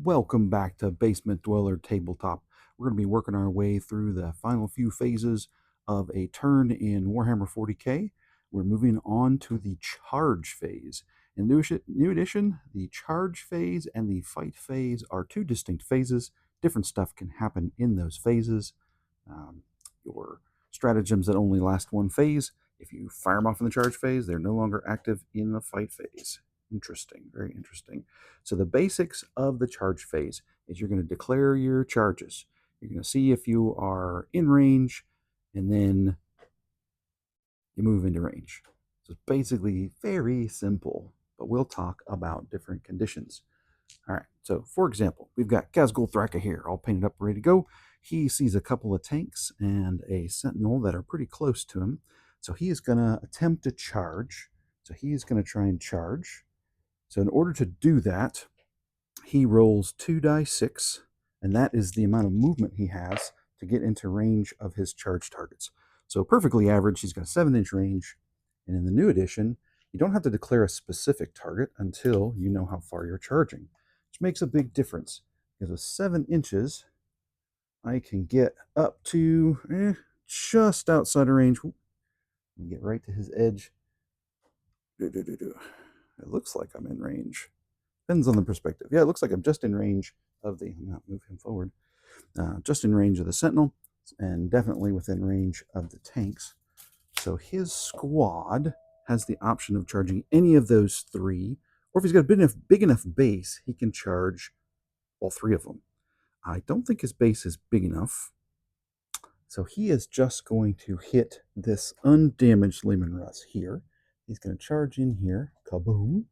Welcome back to Basement Dweller Tabletop. We're going to be working our way through the final few phases of a turn in Warhammer 40k. We're moving on to the charge phase. In new edition, the charge phase and the fight phase are two distinct phases. Different stuff can happen in those phases. Your stratagems that only last one phase, if you fire them off in the charge phase, they're no longer active in the fight phase. Interesting, very interesting. So the basics of the charge phase is you're going to declare your charges. You're going to see if you are in range, and then you move into range. So it's basically very simple, but we'll talk about different conditions. All right, so for example, we've got Kazgul Thraka here, all painted up, ready to go. He sees a couple of tanks and a sentinel that are pretty close to him. So he is going to attempt to charge. So he is going to try and charge. So in order to do that, he rolls 2d6, and that is the amount of movement he has to get into range of his charge targets. So perfectly average, he's got a 7-inch range. And in the new edition, you don't have to declare a specific target until you know how far you're charging, which makes a big difference. Because with 7 inches, I can get up to just outside of range. And get right to his edge. It looks like I'm in range. Depends on the perspective. Yeah, it looks like I'm just in range of the, not move him forward, just in range of the Sentinel, and definitely within range of the tanks. So his squad has the option of charging any of those three, or if he's got a big enough base, he can charge all three of them. I don't think his base is big enough, so he is just going to hit this undamaged Lehman Russ here. He's going to charge in here, kaboom.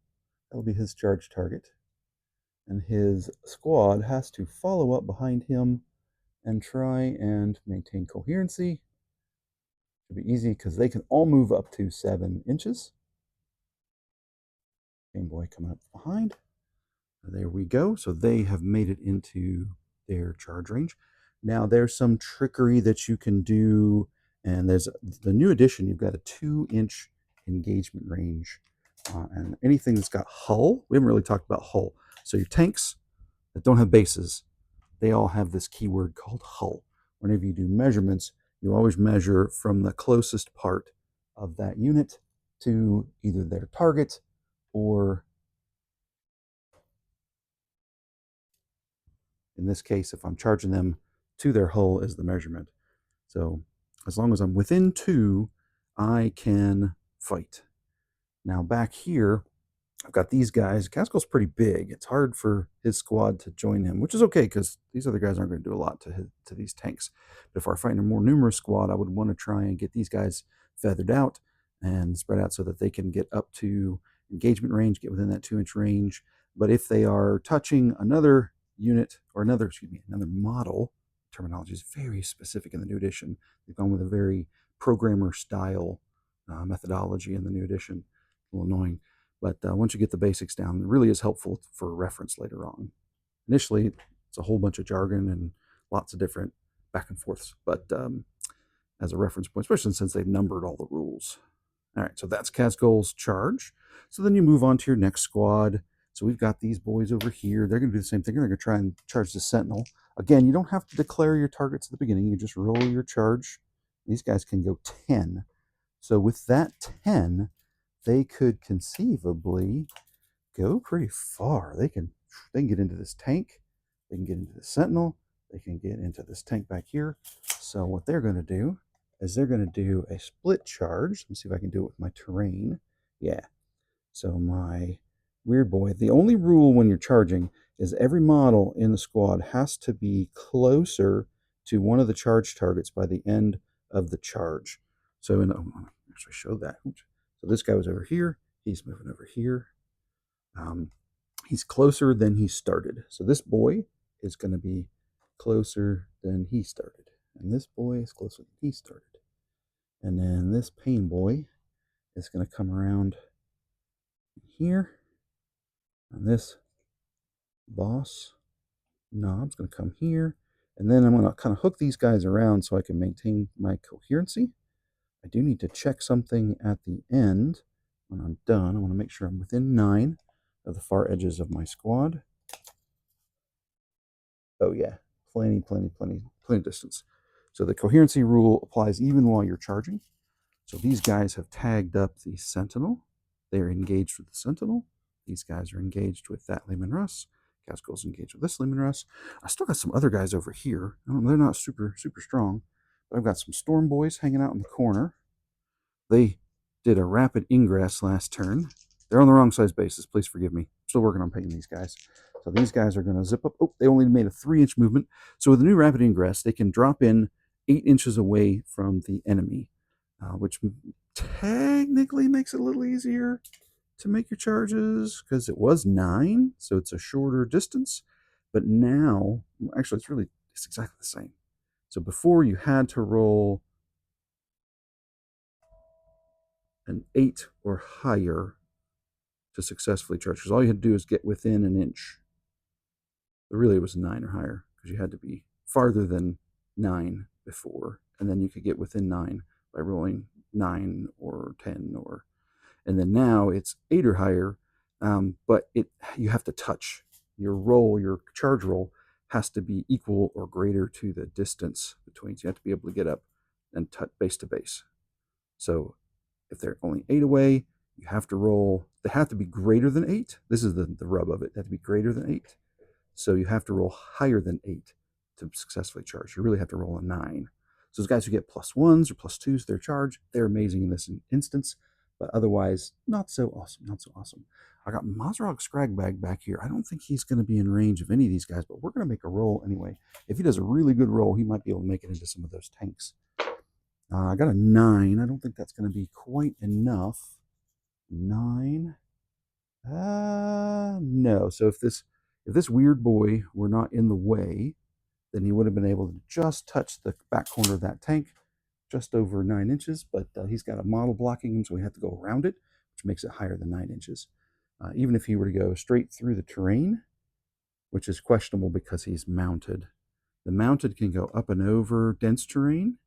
That'll be his charge target. And his squad has to follow up behind him and try and maintain coherency. Should be easy because they can all move up to 7 inches. Game Boy coming up behind. There we go. So they have made it into their charge range. Now there's some trickery that you can do, and there's the new edition. You've got a 2-inch engagement range, and anything that's got hull. We haven't really talked about hull. So your tanks that don't have bases, they all have this keyword called hull. Whenever you do measurements, you always measure from the closest part of that unit to either their target or, in this case, if I'm charging them, to their hull is the measurement. So as long as I'm within 2, I can fight. Now back here, I've got these guys. Casco's pretty big. It's hard for his squad to join him, which is okay because these other guys aren't going to do a lot to these tanks. But if we're fighting a more numerous squad, I would want to try and get these guys feathered out and spread out so that they can get up to engagement range, get within that 2-inch range. But if they are touching another unit or another model, terminology is very specific in the new edition. They've gone with a very programmer style methodology in the new edition. A little annoying. But once you get the basics down, it really is helpful for reference later on. Initially, it's a whole bunch of jargon and lots of different back and forths, but as a reference point, especially since they've numbered all the rules. All right, so that's Casgul's charge. So then you move on to your next squad. So we've got these boys over here. They're going to do the same thing. They're going to try and charge the Sentinel. Again, you don't have to declare your targets at the beginning. You just roll your charge. These guys can go 10. So with that 10, they could conceivably go pretty far. They can get into this tank. They can get into the Sentinel. They can get into this tank back here. So what they're going to do is they're going to do a split charge. Let me see if I can do it with my terrain. Yeah. So my weird boy, the only rule when you're charging is every model in the squad has to be closer to one of the charge targets by the end of the charge. So actually show that. So this guy was over here. He's moving over here. He's closer than he started. So this boy is going to be closer than he started. And this boy is closer than he started. And then this pain boy is going to come around here. And this boss knob's going to come here. And then I'm going to kind of hook these guys around so I can maintain my coherency. I do need to check something at the end. When I'm done, I want to make sure I'm within 9 of the far edges of my squad. Oh yeah, plenty distance. So the coherency rule applies even while you're charging. So these guys have tagged up the Sentinel. They're engaged with the Sentinel. These guys are engaged with that Leman Russ. Casco's engaged with this Leman Russ. I still got some other guys over here. They're not super strong, but I've got some Storm Boys hanging out in the corner. They did a rapid ingress last turn. They're on the wrong size bases. Please forgive me. Still working on painting these guys. So these guys are going to zip up. Oh, they only made a 3-inch movement. So with the new rapid ingress, they can drop in 8 inches away from the enemy, which technically makes it a little easier to make your charges because it was 9, so it's a shorter distance. But now, actually, it's exactly the same. So before you had to roll an 8 or higher to successfully charge, because all you had to do is get within an inch. But really, it was 9 or higher because you had to be farther than 9 before, and then you could get within 9 by rolling 9 or 10 or, and then now it's 8 or higher, but you have to touch your charge roll has to be equal or greater to the distance between. So you have to be able to get up and touch base to base. So if they're only 8 away, you have to roll. They have to be greater than 8. This is the rub of it. They have to be greater than 8. So you have to roll higher than 8 to successfully charge. You really have to roll a 9. So those guys who get +1s or +2s to their charge, they're amazing in this instance, but otherwise, not so awesome. Not so awesome. I got Mazrog Scragbag back here. I don't think he's going to be in range of any of these guys, but we're going to make a roll anyway. If he does a really good roll, he might be able to make it into some of those tanks. I got a 9. I don't think that's going to be quite enough. 9. No. So if this weird boy were not in the way, then he would have been able to just touch the back corner of that tank, just over 9 inches. But he's got a model blocking him, so we have to go around it, which makes it higher than 9 inches. Even if he were to go straight through the terrain, which is questionable because he's mounted. The mounted can go up and over dense terrain,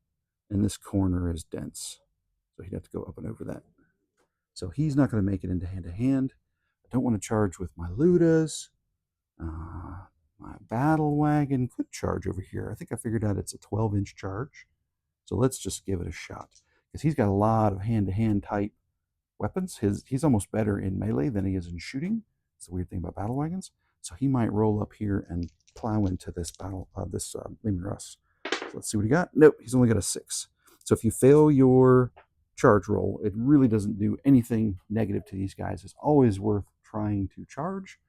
and this corner is dense. So he'd have to go up and over that. So he's not going to make it into hand-to-hand. I don't want to charge with my Ludas. My battle wagon could charge over here. I think I figured out it's a 12-inch charge. So let's just give it a shot. Because he's got a lot of hand-to-hand type weapons. He's almost better in melee than he is in shooting. It's the weird thing about battle wagons. So he might roll up here and plow into this Leman Russ. So let's see what he got. Nope, he's only got a 6. So if you fail your charge roll, it really doesn't do anything negative to these guys. It's always worth trying to charge.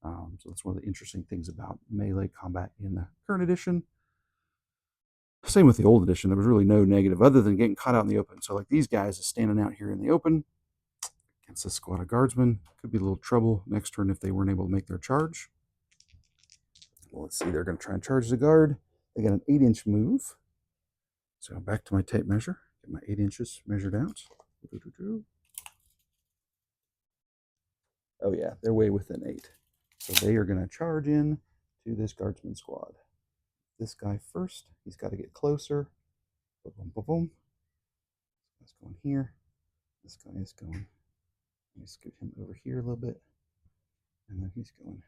So that's one of the interesting things about melee combat in the current edition. Same with the old edition. There was really no negative other than getting caught out in the open. So like these guys is standing out here in the open against this squad of guardsmen. Could be a little trouble next turn if they weren't able to make their charge. Well, let's see. They're going to try and charge the guard. They got an 8-inch move. So back to my tape measure. Get my 8 inches measured out. Oh yeah, they're way within 8. So they are going to charge in to this guardsman squad. This guy first. He's got to get closer. Boom, boom, boom, boom. This guy's going here. This guy is going. Let me scoot him over here a little bit. And then he's going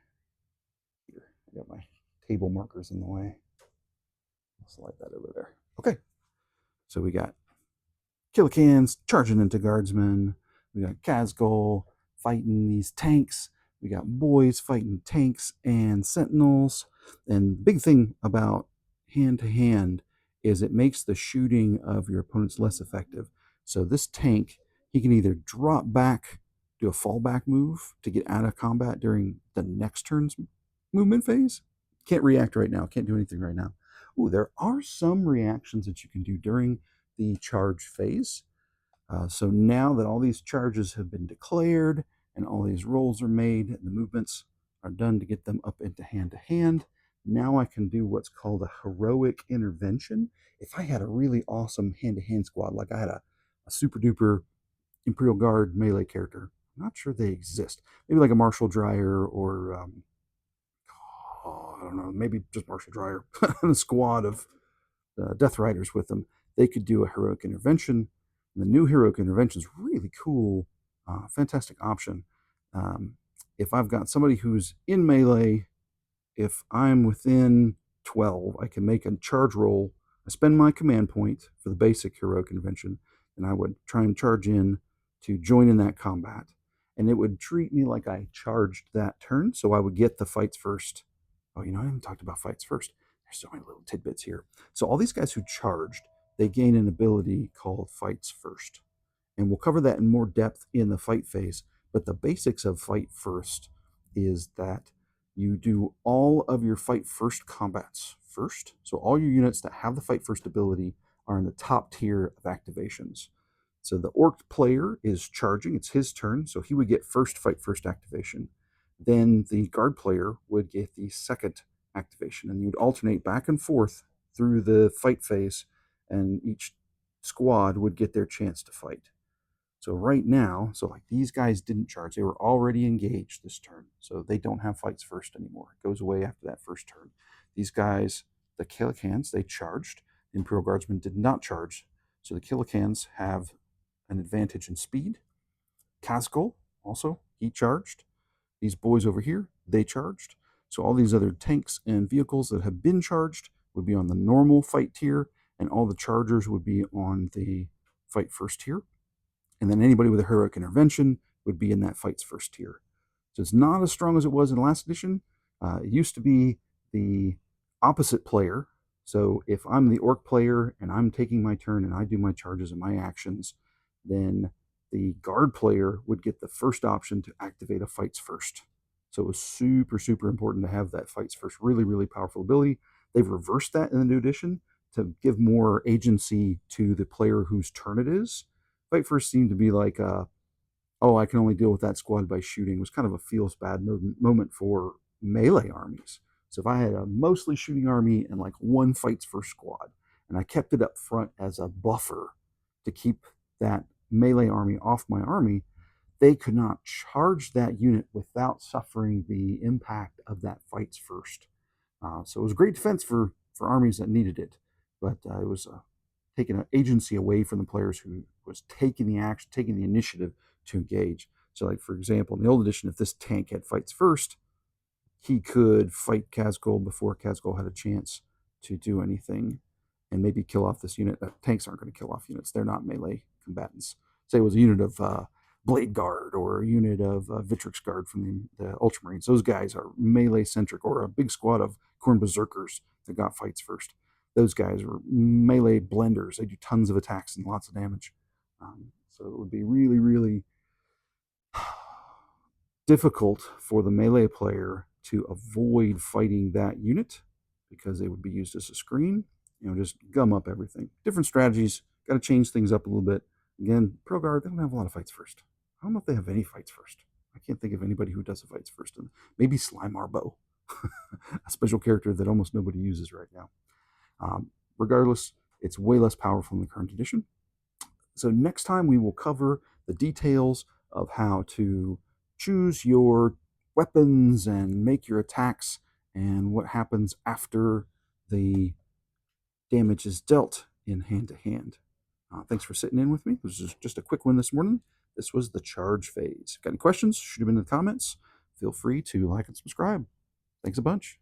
here. I got my table markers in the way. I'll slide that over there. Okay. So we got Killicans charging into guardsmen. We got Kazgul fighting these tanks. We got boys fighting tanks and sentinels. And the big thing about hand-to-hand is it makes the shooting of your opponents less effective. So this tank, he can either drop back, do a fallback move to get out of combat during the next turn's movement phase. Can't react right now. Can't do anything right now. Ooh, there are some reactions that you can do during the charge phase. So now that all these charges have been declared and all these rolls are made and the movements are done to get them up into hand-to-hand, now I can do what's called a heroic intervention. If I had a really awesome hand-to-hand squad, like I had a super-duper Imperial Guard melee character, I'm not sure they exist. Maybe like a Marshall Dreyer or, I don't know, maybe just Marshall Dreyer and a squad of Death Riders with them. They could do a heroic intervention. And the new heroic intervention is really cool, fantastic option. If I've got somebody who's in melee, if I'm within 12, I can make a charge roll. I spend my command point for the basic heroic invention, and I would try and charge in to join in that combat. And it would treat me like I charged that turn, so I would get the fights first. Oh, I haven't talked about fights first. There's so many little tidbits here. So all these guys who charged, they gain an ability called fights first. And we'll cover that in more depth in the fight phase. But the basics of fight first is that you do all of your fight first combats first. So all your units that have the fight first ability are in the top tier of activations. So the orc player is charging, it's his turn, so he would get first fight first activation. Then the guard player would get the second activation, and you'd alternate back and forth through the fight phase, and each squad would get their chance to fight. So right now, like these guys didn't charge. They were already engaged this turn. So they don't have fights first anymore. It goes away after that first turn. These guys, the Killicans, they charged. The Imperial Guardsmen did not charge. So the Killicans have an advantage in speed. Caskel also, he charged. These boys over here, they charged. So all these other tanks and vehicles that have been charged would be on the normal fight tier, and all the chargers would be on the fight first tier. And then anybody with a heroic intervention would be in that fights first tier. So it's not as strong as it was in the last edition. It used to be the opposite player. So if I'm the orc player and I'm taking my turn and I do my charges and my actions, then the guard player would get the first option to activate a fights first. So it was super, super important to have that fights first. Really, really powerful ability. They've reversed that in the new edition to give more agency to the player whose turn it is. Fight first seemed to be like, I can only deal with that squad by shooting. It was kind of a feels bad moment for melee armies. So if I had a mostly shooting army and like one fights first squad, and I kept it up front as a buffer to keep that melee army off my army, they could not charge that unit without suffering the impact of that fights first. So it was a great defense for armies that needed it, but it was taking an agency away from the players who was taking the action, taking the initiative to engage. So, like for example, in the old edition, if this tank had fights first, he could fight Casgol before Casgol had a chance to do anything, and maybe kill off this unit. Tanks aren't going to kill off units; they're not melee combatants. Say it was a unit of Blade Guard or a unit of Vitrix Guard from the Ultramarines. Those guys are melee centric, or a big squad of Khorne Berserkers that got fights first. Those guys are melee blenders. They do tons of attacks and lots of damage. So it would be really, really difficult for the melee player to avoid fighting that unit because they would be used as a screen. Just gum up everything. Different strategies. Got to change things up a little bit. Again, Pro Guard, they don't have a lot of fights first. I don't know if they have any fights first. I can't think of anybody who does the fights first. Maybe Slime Arbo, a special character that almost nobody uses right now. Regardless, it's way less powerful in the current edition. So next time we will cover the details of how to choose your weapons and make your attacks and what happens after the damage is dealt in hand-to-hand. Thanks for sitting in with me. This was just a quick one this morning. This was the charge phase. Got any questions? Shoot them in the comments. Feel free to like and subscribe. Thanks a bunch.